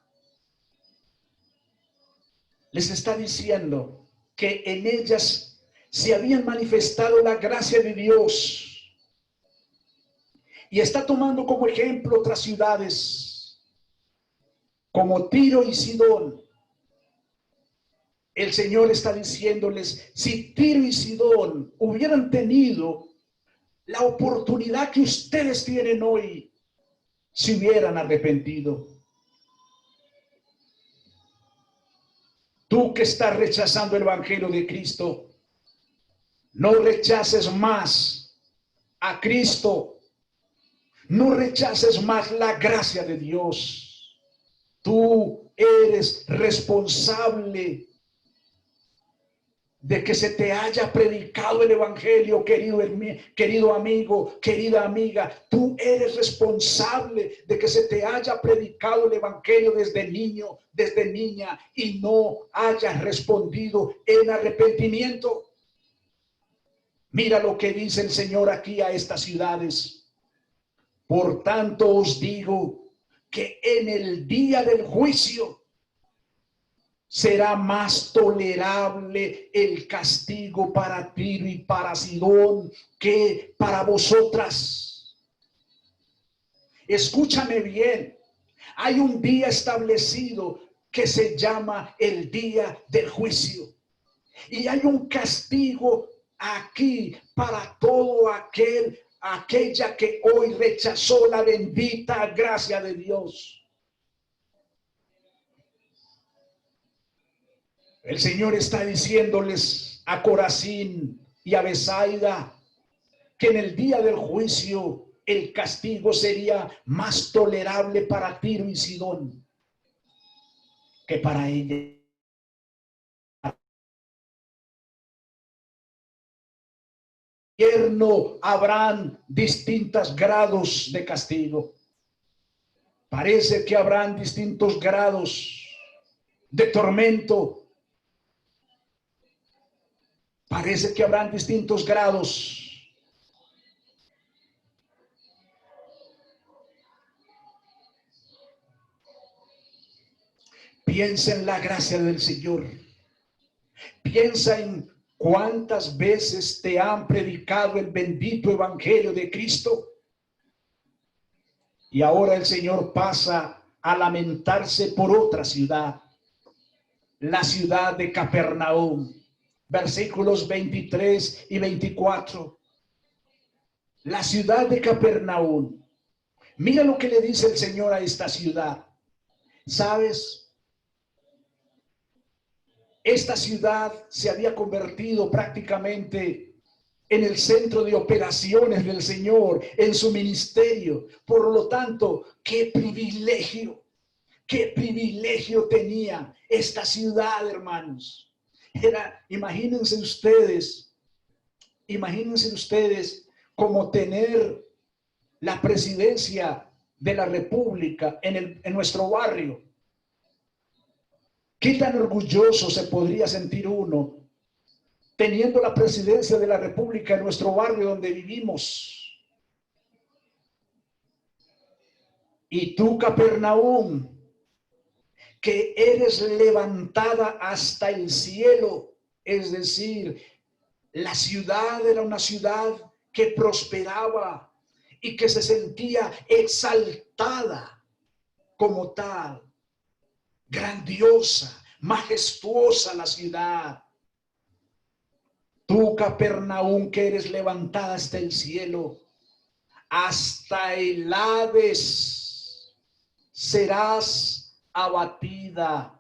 les está diciendo que en ellas se habían manifestado la gracia de Dios. Y está tomando como ejemplo otras ciudades como Tiro y Sidón. El Señor está diciéndoles: si Tiro y Sidón hubieran tenido la oportunidad que ustedes tienen hoy, se hubieran arrepentido. Tú que estás rechazando el evangelio de Cristo, no rechaces más a Cristo. No rechaces más la gracia de Dios. Tú eres responsable de que se te haya predicado el evangelio, querido amigo, querida amiga. Tú eres responsable de que se te haya predicado el evangelio desde niño, desde niña, y no hayas respondido en arrepentimiento. Mira lo que dice el Señor aquí a estas ciudades. Por tanto os digo que en el día del juicio será más tolerable el castigo para Tiro y para Sidón que para vosotras. Escúchame bien. Hay un día establecido que se llama el día del juicio. Y hay un castigo aquí para todo aquella que hoy rechazó la bendita gracia de Dios. El Señor está diciéndoles a Corazín y a Betsaida que en el día del juicio el castigo sería más tolerable para Tiro y Sidón que para ella. Infierno habrán distintos grados de castigo. Parece que habrán distintos grados de tormento. Parece que habrán distintos grados. Piensa en la gracia del Señor. Piensa en cuántas veces te han predicado el bendito evangelio de Cristo. Y ahora el Señor pasa a lamentarse por otra ciudad, la ciudad de Capernaum. Versículos 23 y 24. La ciudad de Capernaum. Mira lo que le dice el Señor a esta ciudad. ¿Sabes? Esta ciudad se había convertido prácticamente en el centro de operaciones del Señor, en su ministerio. Por lo tanto, qué privilegio tenía esta ciudad, hermanos. Imagínense ustedes como tener la presidencia de la República en nuestro barrio. ¿Qué tan orgulloso se podría sentir uno teniendo la presidencia de la República en nuestro barrio donde vivimos? Y tú, Capernaum, que eres levantada hasta el cielo, es decir, la ciudad era una ciudad que prosperaba y que se sentía exaltada como tal, grandiosa, majestuosa la ciudad. Tú, Capernaum, que eres levantada hasta el cielo, hasta el Hades serás abatida,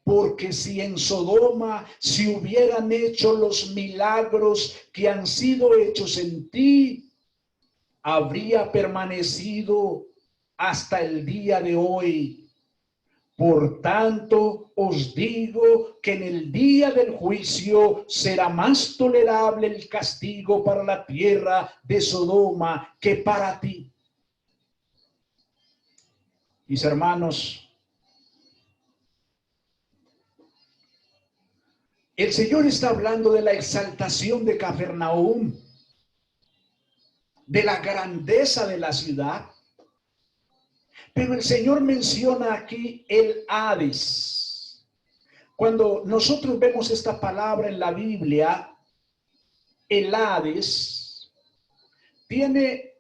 porque si en Sodoma se hubieran hecho los milagros que han sido hechos en ti, habría permanecido hasta el día de hoy. Por tanto, os digo que en el día del juicio será más tolerable el castigo para la tierra de Sodoma que para ti. Mis hermanos, el Señor está hablando de la exaltación de Capernaum, de la grandeza de la ciudad. Pero el Señor menciona aquí el Hades. Cuando nosotros vemos esta palabra en la Biblia, el Hades tiene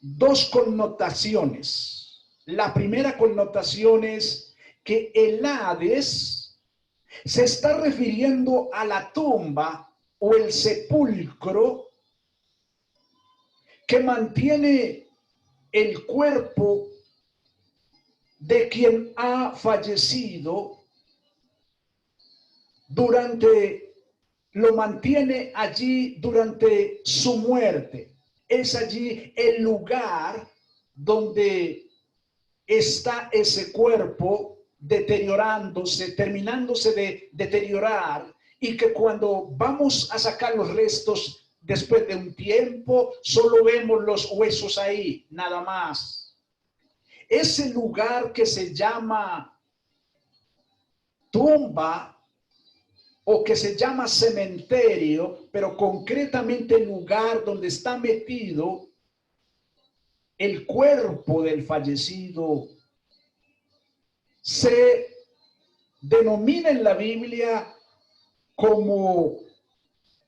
dos connotaciones. La primera connotación es que el Hades se está refiriendo a la tumba o el sepulcro que mantiene el cuerpo de quien ha fallecido lo mantiene allí durante su muerte. Es allí el lugar donde está ese cuerpo deteriorándose, terminándose de deteriorar, y que cuando vamos a sacar los restos después de un tiempo, solo vemos los huesos ahí, nada más. Ese lugar que se llama tumba o que se llama cementerio, pero concretamente el lugar donde está metido el cuerpo del fallecido, se denomina en la Biblia como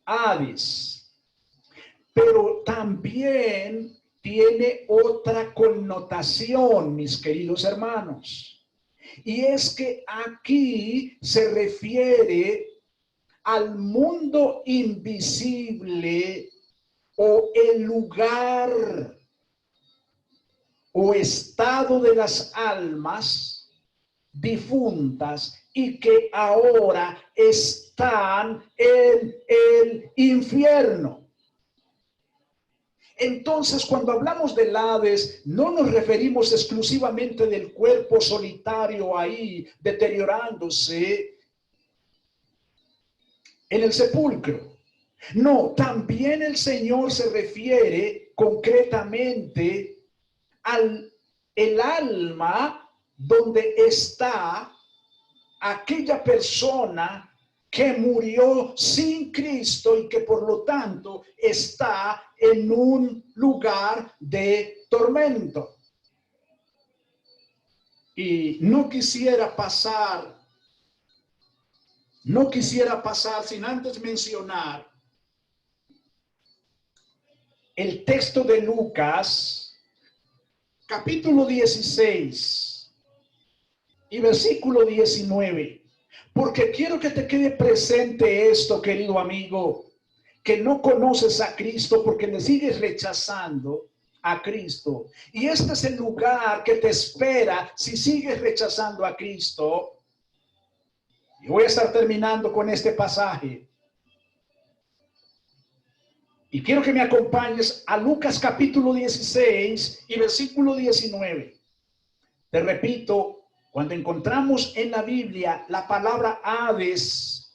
Hades. Pero también tiene otra connotación, mis queridos hermanos. Y es que aquí se refiere al mundo invisible o el lugar o estado de las almas difuntas y que ahora están en el infierno. Entonces, cuando hablamos del Hades, no nos referimos exclusivamente del cuerpo solitario ahí deteriorándose en el sepulcro. No, también el Señor se refiere concretamente al el alma donde está aquella persona que murió sin Cristo y que por lo tanto está en un lugar de tormento. Y no quisiera pasar sin antes mencionar el texto de Lucas, capítulo 16 y versículo 19. Porque quiero que te quede presente esto, querido amigo, que no conoces a Cristo porque le sigues rechazando a Cristo. Y este es el lugar que te espera si sigues rechazando a Cristo. Y voy a estar terminando con este pasaje. Y quiero que me acompañes a Lucas capítulo 16 y versículo 19. Te repito, cuando encontramos en la Biblia la palabra Hades,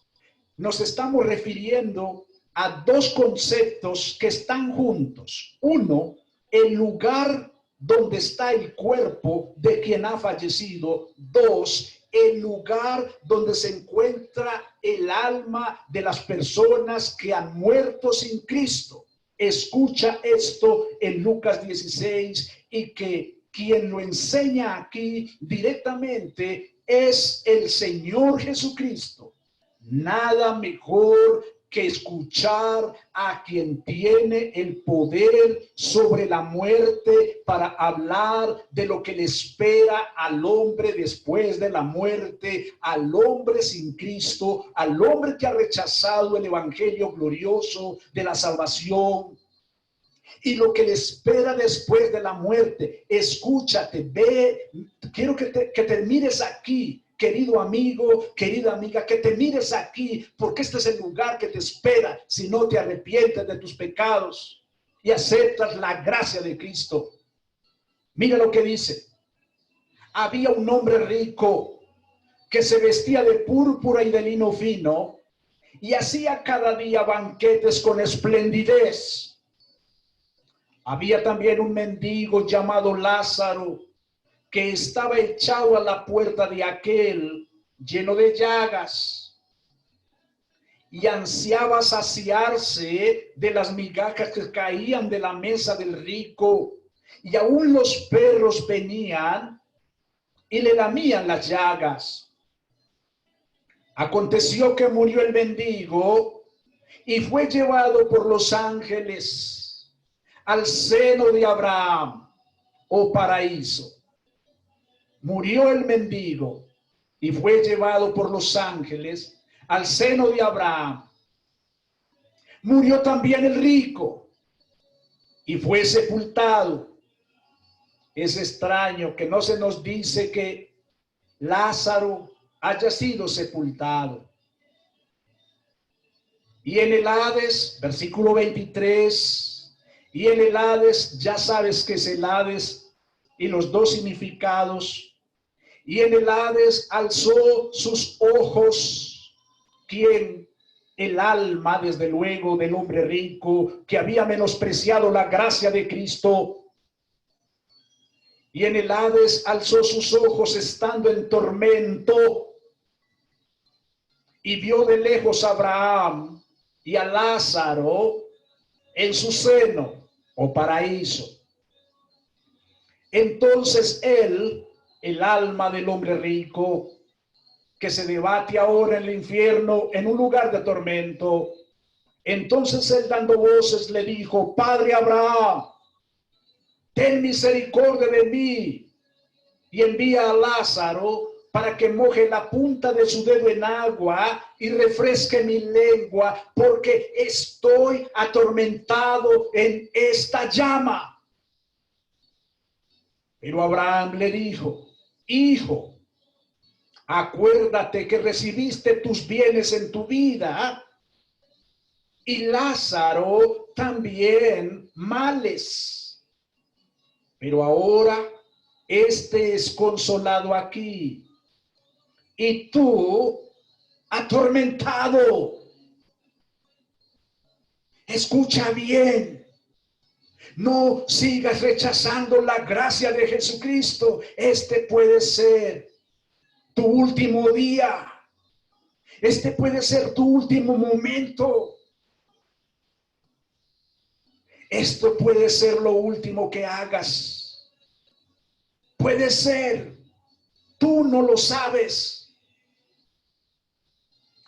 nos estamos refiriendo a dos conceptos que están juntos. Uno, el lugar donde está el cuerpo de quien ha fallecido. Dos, el lugar donde se encuentra el alma de las personas que han muerto sin Cristo. Escucha esto en Lucas 16 y que quien lo enseña aquí directamente es el Señor Jesucristo. Nada mejor que escuchar a quien tiene el poder sobre la muerte para hablar de lo que le espera al hombre después de la muerte, al hombre sin Cristo, al hombre que ha rechazado el evangelio glorioso de la salvación y lo que le espera después de la muerte. Escúchate, ve, quiero que te mires aquí, querido amigo, querida amiga, que te mires aquí, porque este es el lugar que te espera si no te arrepientes de tus pecados y aceptas la gracia de Cristo. Mira lo que dice. Había un hombre rico que se vestía de púrpura y de lino fino y hacía cada día banquetes con esplendidez. Había también un mendigo llamado Lázaro que estaba echado a la puerta de aquel, lleno de llagas, y ansiaba saciarse de las migajas que caían de la mesa del rico, y aún los perros venían y le lamían las llagas. Aconteció que murió el mendigo y fue llevado por los ángeles al seno de Abraham, o paraíso. Murió el mendigo y fue llevado por los ángeles al seno de Abraham. Murió también el rico y fue sepultado. Es extraño que no se nos dice que Lázaro haya sido sepultado. Y en el Hades, versículo 23, y en el Hades, ya sabes que es el Hades y los dos significados. Y en el Hades alzó sus ojos, ¿quién? El alma, desde luego, del hombre rico que había menospreciado la gracia de Cristo. Y en el Hades alzó sus ojos estando en tormento y vio de lejos a Abraham y a Lázaro en su seno, o paraíso. Entonces él, el alma del hombre rico, que se debate ahora en el infierno, en un lugar de tormento, entonces él dando voces le dijo: Padre Abraham, ten misericordia de mí y envía a Lázaro para que moje la punta de su dedo en agua y refresque mi lengua, porque estoy atormentado en esta llama. Pero Abraham le dijo: hijo, acuérdate que recibiste tus bienes en tu vida y Lázaro también males. Pero ahora este es consolado aquí y tú atormentado. Escucha bien. No sigas rechazando la gracia de Jesucristo. Este puede ser tu último día. Este puede ser tu último momento. Esto puede ser lo último que hagas. Puede ser. Tú no lo sabes.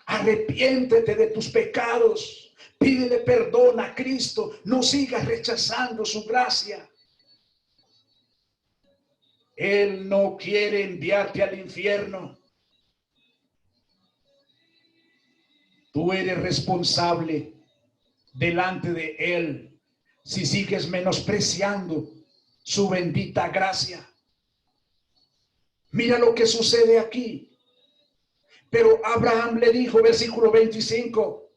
Arrepiéntete de tus pecados. Pídele perdón a Cristo. No sigas rechazando su gracia. Él no quiere enviarte al infierno. Tú eres responsable delante de Él si sigues menospreciando su bendita gracia. Mira lo que sucede aquí. Pero Abraham le dijo, versículo 25,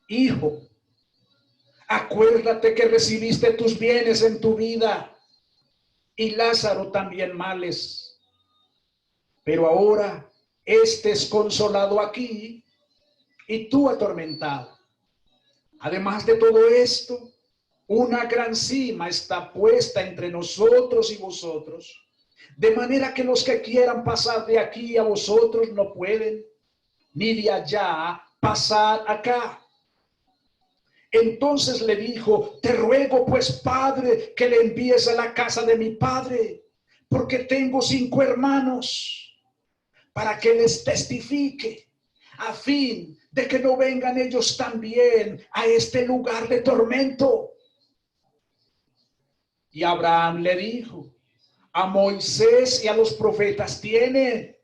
hijo, acuérdate que recibiste tus bienes en tu vida y Lázaro también males. Pero ahora este es consolado aquí y tú atormentado. Además de todo esto, una gran cima está puesta entre nosotros y vosotros, de manera que los que quieran pasar de aquí a vosotros no pueden, ni de allá pasar acá. Entonces le dijo: te ruego pues, padre, que le envíes a la casa de mi padre, porque tengo 5 hermanos, para que les testifique, a fin de que no vengan ellos también a este lugar de tormento. Y Abraham le dijo: a Moisés y a los profetas tienen,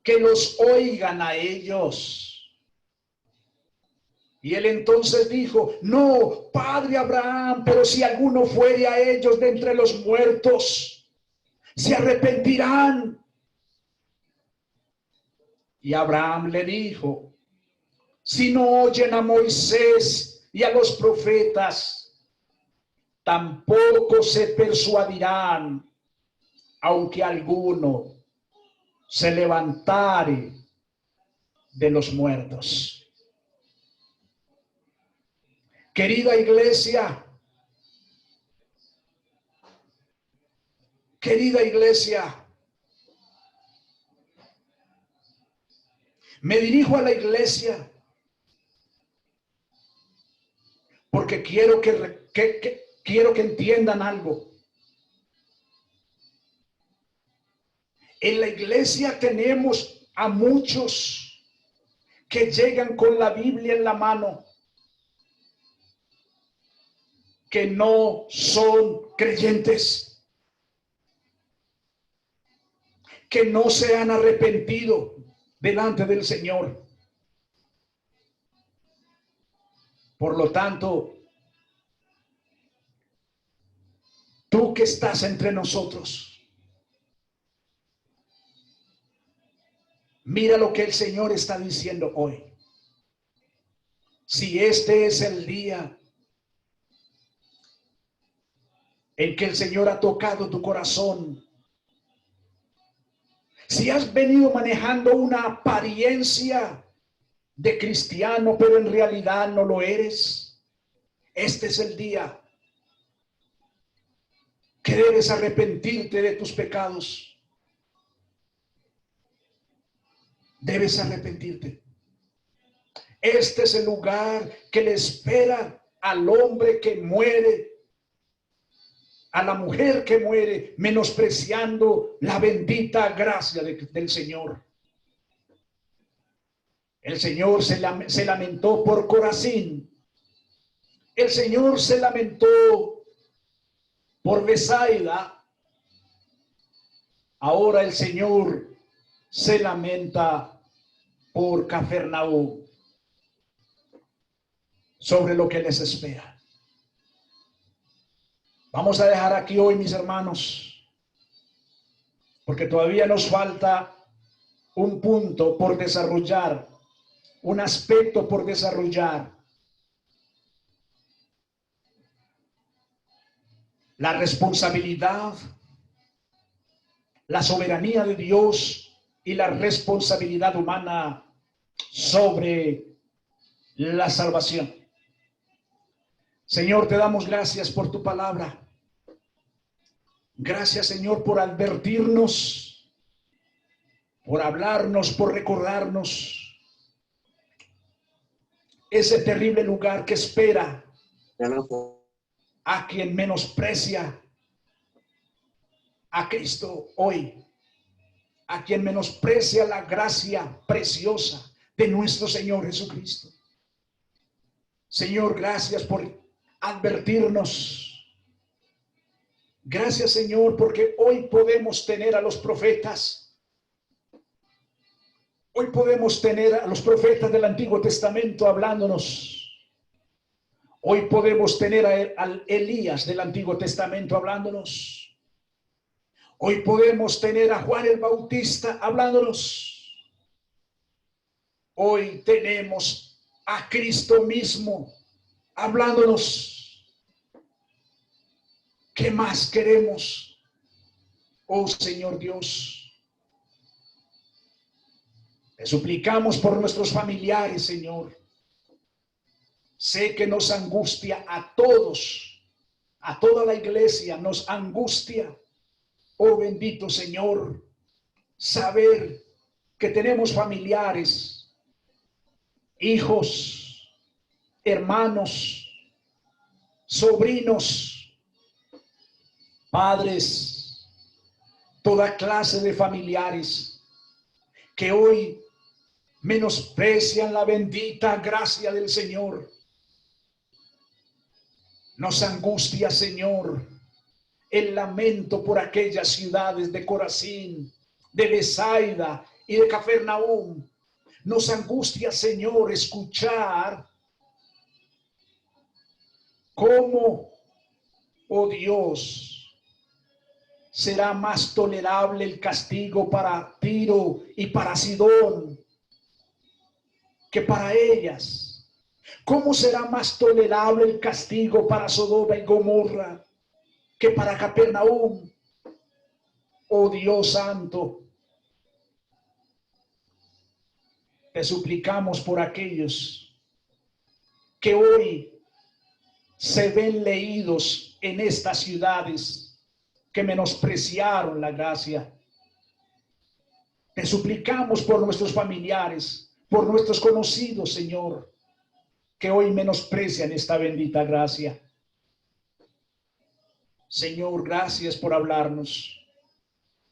que los oigan a ellos. Y él entonces dijo: no, padre Abraham, pero si alguno fuere a ellos de entre los muertos, se arrepentirán. Y Abraham le dijo: si no oyen a Moisés y a los profetas, tampoco se persuadirán, aunque alguno se levantare de los muertos. Querida iglesia, me dirijo a la iglesia porque quiero que entiendan algo. En la iglesia tenemos a muchos que llegan con la Biblia en la mano, que no son creyentes, que no se han arrepentido delante del Señor. Por lo tanto, tú que estás entre nosotros, mira lo que el Señor está diciendo hoy. Si este es el día en que el Señor ha tocado tu corazón, si has venido manejando una apariencia de cristiano, pero en realidad no lo eres, este es el día que debes arrepentirte de tus pecados. Debes arrepentirte. Este es el lugar que le espera al hombre que muere, a la mujer que muere, menospreciando la bendita gracia del Señor. El Señor se lamentó por Corazín. El Señor se lamentó por Besaida. Ahora el Señor se lamenta por Cafarnaúm, sobre lo que les espera. Vamos a dejar aquí hoy, mis hermanos, porque todavía nos falta un punto por desarrollar, un aspecto por desarrollar. La responsabilidad, la soberanía de Dios y la responsabilidad humana sobre la salvación. Señor, te damos gracias por tu palabra. Gracias, Señor, por advertirnos, por hablarnos, por recordarnos ese terrible lugar que espera a quien menosprecia a Cristo hoy, a quien menosprecia la gracia preciosa de nuestro Señor Jesucristo. Señor, gracias por advertirnos. Gracias, Señor, porque hoy podemos tener a los profetas. Hoy podemos tener a los profetas del Antiguo Testamento hablándonos. Hoy podemos tener al Elías del Antiguo Testamento hablándonos. Hoy podemos tener a Juan el Bautista hablándonos. Hoy tenemos a Cristo mismo hablándonos. ¿Qué más queremos? Oh Señor Dios, te suplicamos por nuestros familiares, Señor. Sé que nos angustia a todos, a toda la iglesia nos angustia, oh bendito Señor, saber que tenemos familiares, hijos, hermanos, sobrinos, padres, toda clase de familiares que hoy menosprecian la bendita gracia del Señor. Nos angustia, Señor, el lamento por aquellas ciudades de Corazín, de Besaida y de Cafarnaúm. Nos angustia, Señor, escuchar cómo, oh Dios, será más tolerable el castigo para Tiro y para Sidón que para ellas. ¿Cómo será más tolerable el castigo para Sodoma y Gomorra que para Cafarnaúm? Oh Dios santo, te suplicamos por aquellos que hoy se ven leídos en estas ciudades que menospreciaron la gracia. Te suplicamos por nuestros familiares, por nuestros conocidos, Señor, que hoy menosprecian esta bendita gracia. Señor, gracias por hablarnos.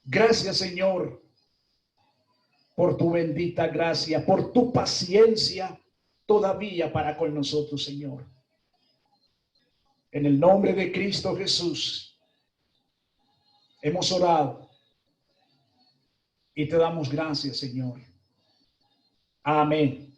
Gracias, Señor, por tu bendita gracia, por tu paciencia todavía para con nosotros, Señor. En el nombre de Cristo Jesús hemos orado y te damos gracias, Señor. Amén.